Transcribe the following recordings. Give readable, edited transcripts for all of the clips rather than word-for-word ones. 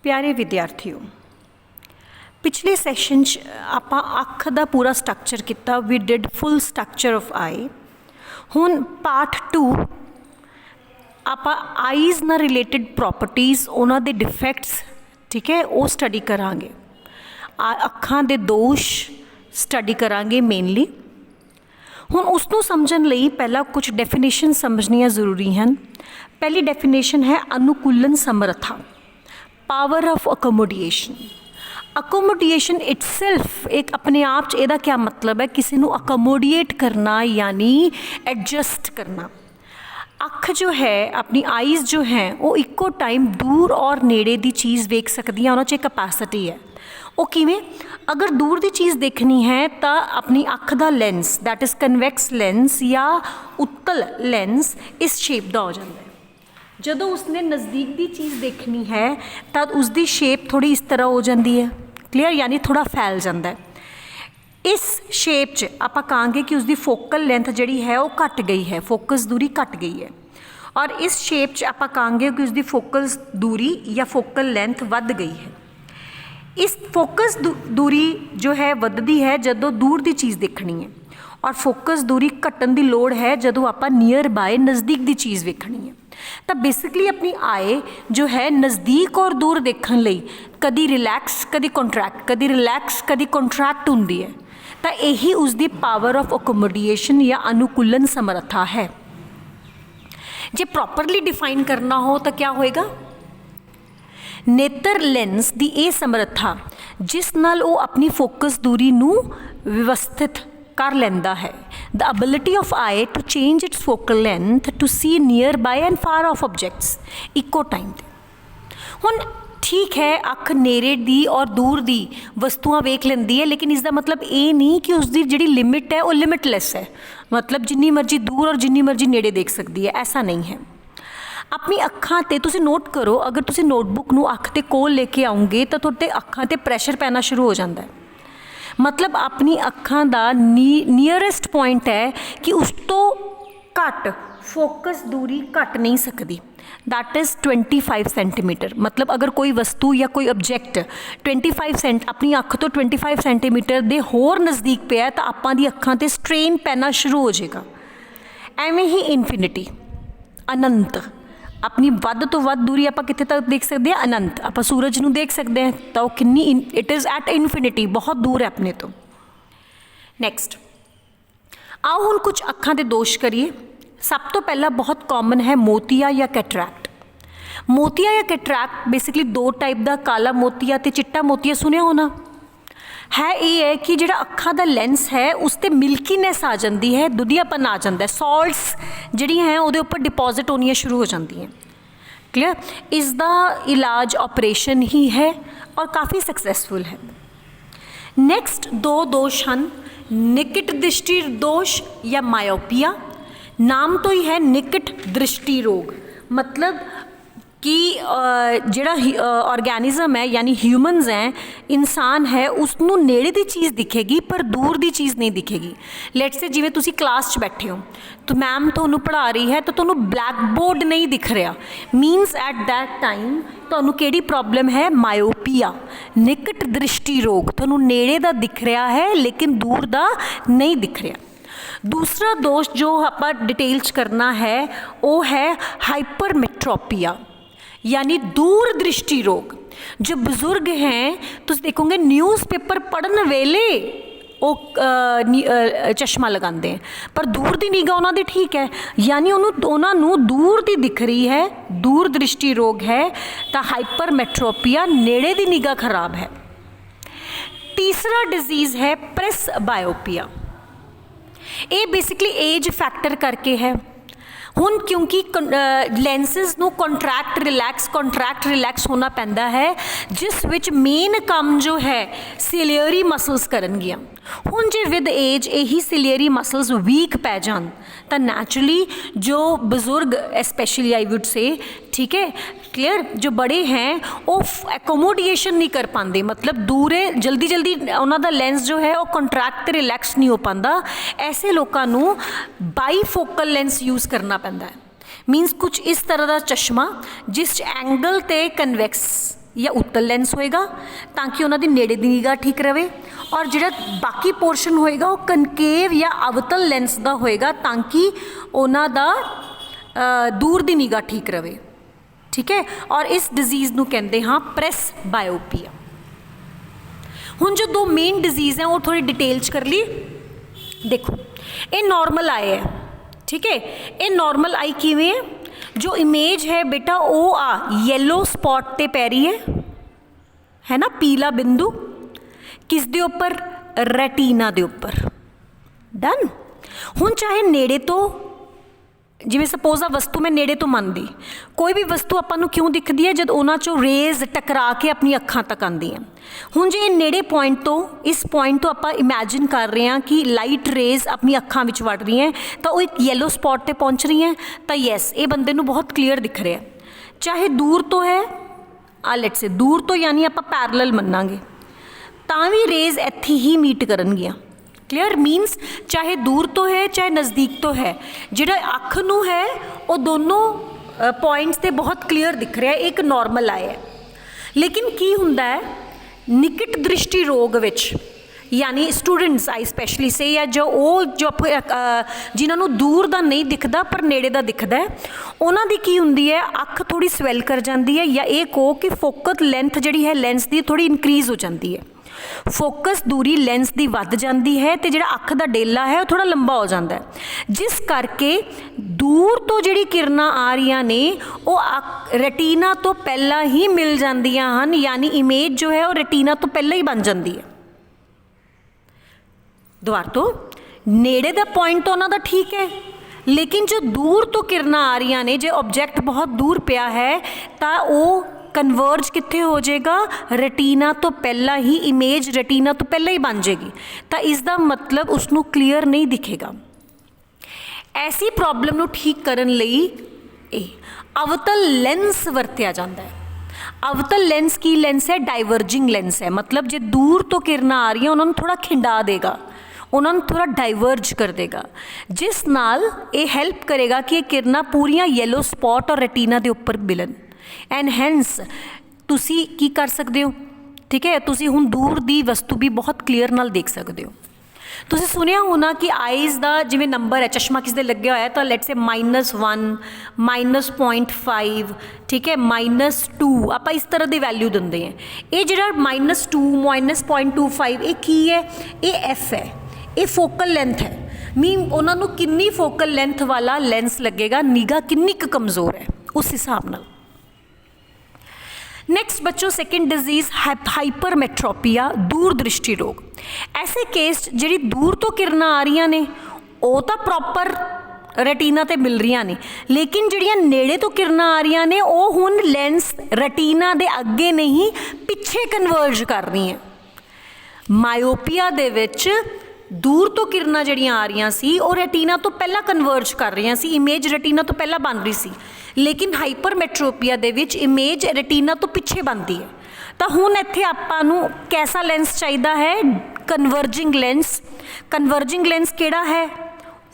प्यारे विद्यार्थियों, पिछले सैशन आपां अख दा पूरा स्ट्रक्चर किया। We did full structure of eye. हुण पार्ट 2 आपां आईज़ नाल रिलेटिड प्रॉपर्टीज़, उन्हां दे डिफेक्ट्स, ठीक है, वो स्टडी करांगे। अखां दे दोष स्टडी करांगे मेनली। हुण उसनूं समझण लई पहला कुछ डेफिनेशन समझनियां जरूरी हैं। पहली डेफिनेशन है अनुकूलन समर्था, पावर ऑफ अकोमोडिएशन। अकोमोडिएशन इटसेल्फ एक अपने आप च इहदा क्या मतलब है, किसी नूं अकोमोडिएट करना यानी एडजस्ट करना। अख जो है, अपनी आईज़ जो हैं, वो इक्को टाइम दूर और नेड़े दी चीज़ वेख सकदियां, उन्हां च कैपेसिटी है। वो किवें, अगर दूर दी चीज़ देखनी है तो अपनी अख दा lens, that is convex lens या उत्तल लेंस, इस शेप दा हो जाता है। जदों उसने नज़दीक दी चीज़ देखनी है तो उसकी शेप थोड़ी इस तरह हो जाती है, क्लीयर, यानी थोड़ा फैल जाता है। इस शेप च आपां कहांगे कि उसकी फोकल लेंथ जिहड़ी है वो घट गई है, फोकस दूरी घट गई है। और इस शेप च आपां कहांगे कि उसकी फोकल दूरी या फोकल लेंथ वध गई है। इस फोकस दूरी जो है वधदी है जदों दूर की चीज़ देखनी है, और फोकस दूरी घटन की लोड़ है जदों आपां नियर बाय नज़दीक की चीज़ वेखनी है। तो बेसिकली अपनी आई जो है नज़दीक और दूर देखने लई कदी रिलैक्स कदी कॉन्ट्रैक्ट, कदी रिलैक्स कदी कॉन्ट्रैक्ट हुंदी है। तो यही उसकी पावर ऑफ अकोमोडिएशन या अनुकूलन समर्था है। जे प्रॉपरली डिफाइन करना हो तो क्या होएगा, नेत्र लेंस की यह समर्था जिस नाल वो अपनी फोकस दूरी नूं व्यवस्थित कर लेंदा है। The ability of eye to change its focal length to see nearby and far off objects echo time. हुण ठीक है, अख नेड़े दी और दूर दी वस्तुआं वेख लेंदी है, लेकिन इसका मतलब ये नहीं कि उसकी जिहड़ी लिमिट है वो लिमिटलैस है, मतलब जिन्नी मर्जी दूर और जिन्नी मर्जी नेड़े देख सकती है, ऐसा नहीं है। अपनी अखां ते तुसीं नोट करो, अगर तुसीं नोटबुक नूं अख ते कोल लेके आओगे तो तुहाडे अखां ते प्रैशर पैना शुरू हो जाता है। मतलब अपनी अखां दा नीयरेस्ट पॉइंट है कि उस तो घट फोकस दूरी घट नहीं सकती, दैट इज़ 25 सेंटीमीटर। मतलब अगर कोई वस्तु या कोई ऑब्जैक्ट 25 अपनी अख तो 25 सेंटीमीटर दे होर नज़दीक पिया तो आपां दी अखां ते स्ट्रेन पैना शुरू हो जाएगा। एवें ही इनफिनिटी, अनंत, अपनी वध तो वध दूरी आप कितने तक देख सकते हैं, अनंत। आप सूरज नूं देख सकते हैं तो किन्नी इट इज़ एट इनफिनिटी, बहुत दूर है अपने तो। नैक्सट आओ हुण कुछ अखां दे दोष करिए। सब तो पहला बहुत कॉमन है मोतिया या कैटरैक्ट। मोतिया या कैटरैक्ट बेसिकली दो टाइप का, काला मोतिया ते चिट्टा मोतिया सुनिया होना है। ये है कि जिहड़ा अखां दा लेंस है उस ते मिल्कीनेस आ जाती है, दुधियापन आ जाता है, सॉल्ट्स जिहड़ियां हैं उहदे उपर डिपॉजिट होनियां शुरू हो जाती हैं, क्लियर। इसका इलाज ऑपरेशन ही है और काफ़ी सक्सैसफुल है। नैक्सट दो दोष हैं, निकट दृष्टि दोष या मायोपिया। नाम तो ही है निकट दृष्टि रोग, मतलब कि जिहड़ा ऑर्गेनिज्म है यानी ह्यूमनस हैं, इंसान है, उसनों नेड़े दी चीज़ दिखेगी पर दूर दी चीज़ नहीं दिखेगी। लेट्स से जिवें तुसी क्लास च बैठे हो तो मैम तुहानूं पढ़ा रही है तो तुहानूं ब्लैक बोर्ड नहीं दिख रहा, मीनस एट दैट टाइम तुहानूं किहड़ी प्रॉब्लम है, मायोपिया, निकट दृष्टि रोग। तुहानूं नेड़े दा दिख रहा है लेकिन दूर दा नहीं दिख रहा। दूसरा दोष जो आपां डिटेल च करना है वो है हाइपरमेट्रोपिया यानी दूर दृष्टि रोग। जो बुजुर्ग हैं तुम देखोगे न्यूज़पेपर पढ़ने वेले वो चश्मा लगाते हैं, पर दूर की निगाह उन्होंने ठीक है, यानी उन्होंने दूर की दिख रही है, दूर दृष्टि रोग है, तो हाइपरमेट्रोपिया नेड़े की निगाह खराब है। तीसरा डिजीज़ है प्रेस बायोपिया। ये बेसिकली एज फैक्टर करके है। हुण क्योंकि लेंसिस नूं कॉन्ट्रैक्ट रिलैक्स होना पैंदा है, जिस विच मेन काम जो है सिलियरी मसल्स करनगियां। हुण जे विद एज यही सिलियरी मसल्स वीक पै जान तो नैचुरली जो बुजुर्ग स्पैशली आई वुड से, ठीक है, क्लियर, जो बड़े हैं वो एकोमोडिएशन नहीं कर पाते, मतलब दूरे जल्दी उन्होंने लेंस जो है वो कॉन्ट्रैक्ट रिलैक्स नहीं हो पाता। ऐसे लोगों को बाईफोकल लेंस यूज़ करना पैंदा है। मीनस कुछ इस तरह का चश्मा जिस एंगल ते कन्वैक्स या उत्तल लेंस होएगा ताकि उन्होंने नेड़े की निगाह ठीक रहे, और जो बाकी पोर्शन होएगा वो कनकेव या अवतल लेंस का होएगा ताकि उन्हों का दूर की निगाह ठीक रहे। ठीक है, और इस डिजीज़ नूं कहते हाँ प्रेस बायोपिया। हुण जो दो मेन डिजीज़ हैं वो थोड़ी डिटेल च कर ली। देखो ये नॉर्मल आई है, ठीक है, ये नॉर्मल आई किवें है, जो इमेज है बेटा वो येलो स्पॉट ते पै रही है ना, पीला बिंदु किस दे उपर, रेटिना दे उपर। डन। हुण चाहे नेड़े तो, जिवें सपोज आ वस्तु मैं नेड़े तो मनदी, कोई भी वस्तु आपां नूं क्यों दिखदी है, जद उन्हां चों रेज टकरा के अपनी अखां तक आंदी है। हुण जे नेड़े पॉइंट तो, इस पॉइंट तो आपां इमैजिन कर रहे हैं कि लाइट रेज अपनी अखां विच वड़ रही हैं, तो वो एक येलो स्पॉट ते पहुंच रही हैं, तो यस ये बंदे नूं बहुत क्लीयर दिख रहा है। चाहे दूर तो है, लेट्स से दूर तो यानी आपां पैरलल मन्नांगे, तां भी रेज इत्थे ही मीट करनगियां। क्लीयर मीनस चाहे दूर तो है चाहे नज़दीक तो है, जिहड़ा अख नूं है वो दोनों पॉइंट्स ते बहुत क्लीयर दिख रहा है, एक नॉर्मल आया है। लेकिन की हुंदा है निकट दृष्टि रोग विच, यानी स्टूडेंट्स आई स्पैशली से, या जो जिन्हां नूं दूर दा नहीं दिखदा पर नेड़े दा दिखदा है, उन्हां दी की हुंदी है अख थोड़ी स्वैल कर जाती है, या ये कहो कि फोकल लेंथ जिहड़ी है लेंस दी थोड़ी इनक्रीज़ हो जाती है, फोकस दूरी लेंस की वध जाती है, तो जिहड़ा अख का डेला है वो थोड़ा लंबा हो जाता है, जिस करके दूर तो जिहड़ी किरणां आ रही ने वो रेटिना तो पहला ही मिल जांदियां हन, यानी इमेज जो है वो रेटिना तो पहला ही बन जाती है। दोबारा तो नेड़े का पॉइंट तो उन्हां दा ठीक है, लेकिन जो दूर तो किरणां आ रही ने, जो ऑब्जैक्ट बहुत दूर पिया है तो वो कन्वर्ज कित्थे हो जाएगा, रेटिना तो पहला ही, इमेज रेटिना तो पहला ही बन जाएगी, तो इसका मतलब उसनों क्लीयर नहीं दिखेगा। ऐसी प्रॉब्लम नूं ठीक करन लई अवतल लेंस वरत्या जाता है। अवतल लेंस की लेंस है, डाइवर्जिंग लेंस है, मतलब जो दूर तो किरणां आ रही हैं उन्होंने थोड़ा खिंडा देगा, उन्होंने थोड़ा डाइवर्ज कर देगा, जिस नाल ये हेल्प करेगा कि ये किरणां पूरियां येलो स्पॉट और रेटिना के उपर मिलन। एंड हैंस तुसी की कर सकते हो, ठीक है, तुसी हुण दूर दी वस्तु भी बहुत क्लीयर नाल देख सकते हो। तुसी सुनिया होना कि आईज़ का जिवें नंबर है, चश्मा किसी दे लगे होया तो लेट्स से -1 -0.5, ठीक है, -2, आप इस तरह की वैल्यू देंगे हैं। ये जिहड़ा -2 -0.25 ये की है, ये एफ है, ये फोकल लेंथ है, मीन उन्होंने कितनी फोकल लेंथ वाला लेंस लगेगा, निगाह कितनी कमज़ोर है उस हिसाब नाल। नेक्स्ट बच्चों सेकेंड डिजीज़ हाइपरमेट्रोपिया, दूर दृष्टि रोग। ऐसे केस जी दूर तो किरणां आ रही ने वो तो प्रॉपर रेटिना ते मिल रही ने, लेकिन जिहड़ियां नेड़े तो किरणां आ रही ने वो हुण लेंस रेटिना दे अगे नहीं पिछे कन्वर्ज कर रही हैं। मायोपिया दे विच दूर तो किरणां जिहड़ियां आ रही सी वो रेटिना तो पहला कन्वर्ज कर रही सी, इमेज रेटिना तो पहला बन रही सी, लेकिन हाइपरमेट्रोपिया दे विच इमेज रेटिना तो पिछे बनती है। तो हुण इत्थे आपां नूं कैसा लेंस चाहिदा है, कन्वर्जिंग लेंस। कन्वर्जिंग लेंस किहड़ा है,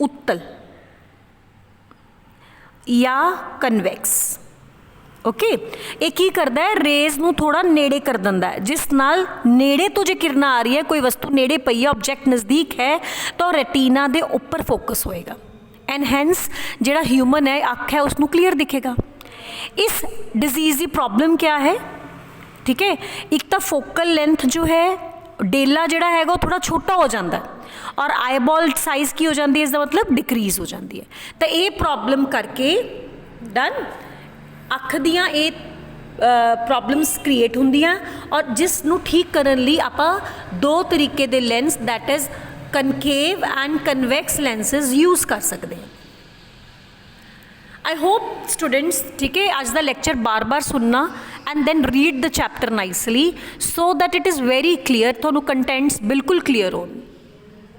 उत्तल या कन्वैक्स। ओके, ये की करता है, रेज नूं थोड़ा नेड़े कर दिंदा है, जिस नाल नेड़े तो जो किरणां आ रही है, कोई वस्तु नेड़े पई है, ऑब्जैक्ट नज़दीक है, तो रेटिना दे उपर फोकस होएगा, एंड हैंस जिहड़ा ह्यूमन है अख है उसनूं क्लीयर दिखेगा। इस डिजीज़ की प्रॉब्लम क्या है, ठीक है, एक तो फोकल लेंथ जो है डेला जिहड़ा है वो थोड़ा छोटा हो जाता है, और आईबॉल साइज़ की हो जाती है, इसका मतलब डिक्रीज़ हो जाती है। तो ये प्रॉब्लम करके डन अख दियाँ ये प्रॉब्लम्स क्रिएट होंदियां, और जिस नूं ठीक करन लई आपां दो तरीके दे lens that is concave and convex lenses use कर सकते हैं। आई होप स्टूडेंट्स, ठीक है, आज का लेक्चर बार बार सुनना and then read the chapter nicely so that it is very clear, थोनों कंटेंट्स बिल्कुल क्लीयर हो।